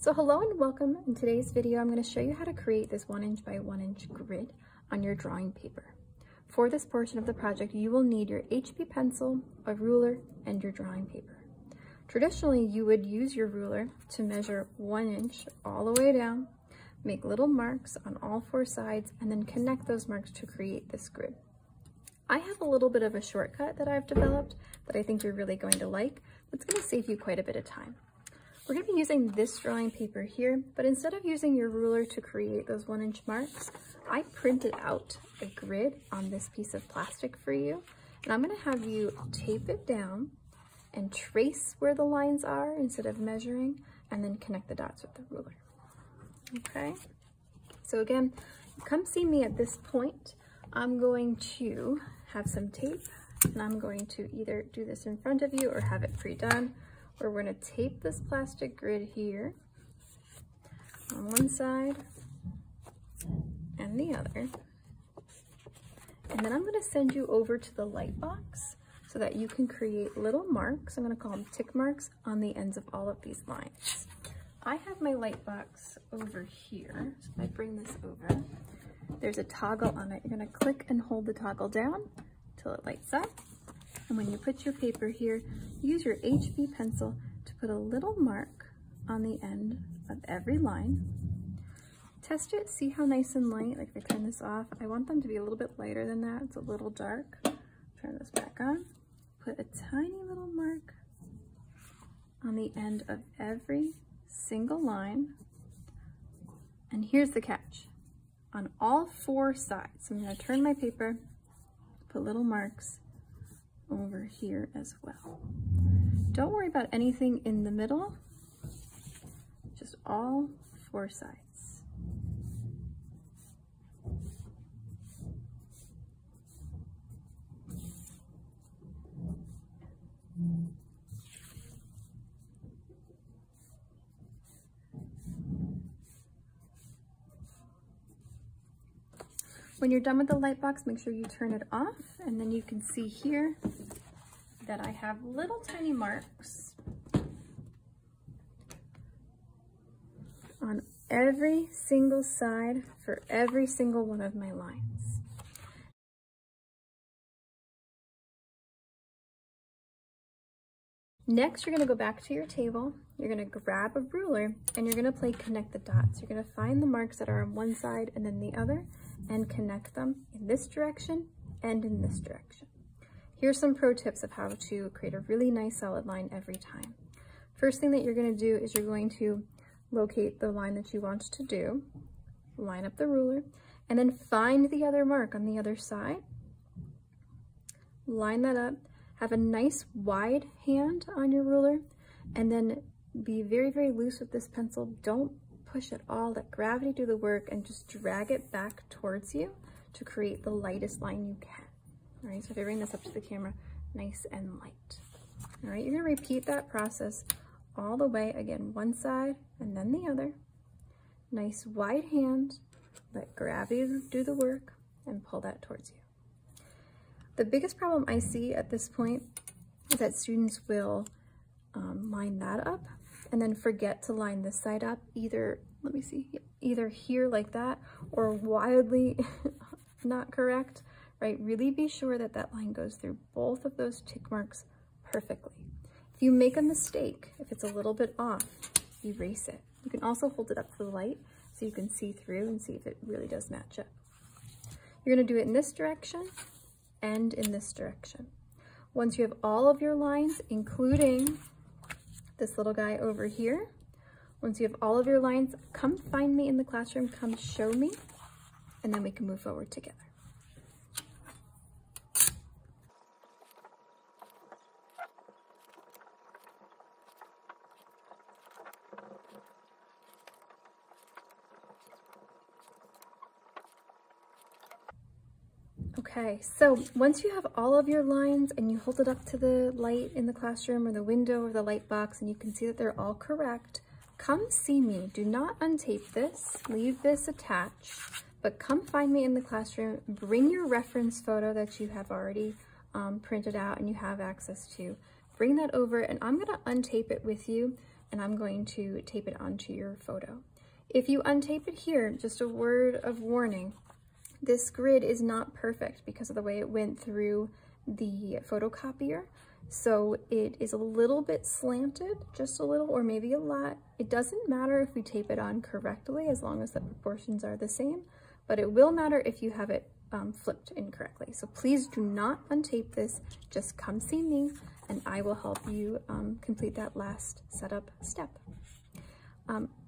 So hello and welcome. In today's video, I'm going to show you how to create this 1 inch by 1 inch grid on your drawing paper. For this portion of the project, you will need your HB pencil, a ruler, and your drawing paper. Traditionally, you would use your ruler to measure 1 inch all the way down, make little marks on all 4 sides, and then connect those marks to create this grid. I have a little bit of a shortcut that I've developed that I think you're really going to like. It's going to save you quite a bit of time. We're going to be using this drawing paper here, but instead of using your ruler to create those 1 inch marks, I printed out a grid on this piece of plastic for you, and I'm going to have you tape it down and trace where the lines are instead of measuring, and then connect the dots with the ruler. Okay, so again, come see me at this point. I'm going to have some tape, and I'm going to either do this in front of you or have it pre-done, where we're going to tape this plastic grid here on one side and the other. And then I'm going to send you over to the light box so that you can create little marks. I'm going to call them tick marks on the ends of all of these lines. I have my light box over here. So if I bring this over, there's a toggle on it. You're going to click and hold the toggle down until it lights up. And when you put your paper here, use your HB pencil to put a little mark on the end of every line. Test it, see how nice and light. Like if I turn this off, I want them to be a little bit lighter than that. It's a little dark. Turn this back on. Put a tiny little mark on the end of every single line. And here's the catch. On all 4 sides, I'm going to turn my paper, put little marks over here as well. Don't worry about anything in the middle, just all 4 sides. When you're done with the light box, make sure you turn it off, and then you can see here that I have little tiny marks on every single side for every single one of my lines. Next, you're going to go back to your table, you're going to grab a ruler, and you're going to play connect the dots. You're going to find the marks that are on one side and then the other, and connect them in this direction and in this direction. Here's some pro tips of how to create a really nice solid line every time. First thing that you're going to do is you're going to locate the line that you want to do, line up the ruler, and then find the other mark on the other side, line that up, have a nice wide hand on your ruler, and then be very, very loose with this pencil. Don't push it all, let gravity do the work, and just drag it back towards you to create the lightest line you can. All right, so if I bring this up to the camera, nice and light. All right, you're gonna repeat that process all the way, again, one side and then the other. Nice wide hand, let gravity do the work, and pull that towards you. The biggest problem I see at this point is that students will line that up and then forget to line this side up, either, let me see, either here like that or wildly not correct, right? Really be sure that that line goes through both of those tick marks perfectly. If you make a mistake, if it's a little bit off, erase it. You can also hold it up to the light so you can see through and see if it really does match up. You're gonna do it in this direction and in this direction. Once you have all of your lines, including this little guy over here, once you have all of your lines, come find me in the classroom, come show me, and then we can move forward together. Okay, so once you have all of your lines and you hold it up to the light in the classroom or the window or the light box and you can see that they're all correct, come see me. Do not untape this, leave this attached, but come find me in the classroom. Bring your reference photo that you have already printed out and you have access to. Bring that over and I'm gonna untape it with you and I'm going to tape it onto your photo. If you untape it here, just a word of warning, this grid is not perfect because of the way it went through the photocopier. So it is a little bit slanted, just a little, or maybe a lot. It doesn't matter if we tape it on correctly as long as the proportions are the same, but it will matter if you have it flipped incorrectly. So please do not untape this, just come see me and I will help you complete that last setup step.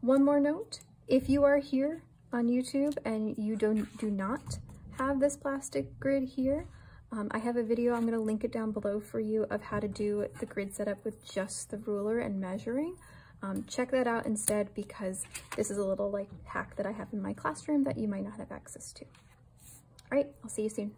One more note, if you are here on YouTube and you do not have this plastic grid here, I have a video, I'm going to link it down below for you, of how to do the grid setup with just the ruler and measuring. Check that out instead, because this is a little like hack that I have in my classroom that you might not have access to. All right, I'll see you soon.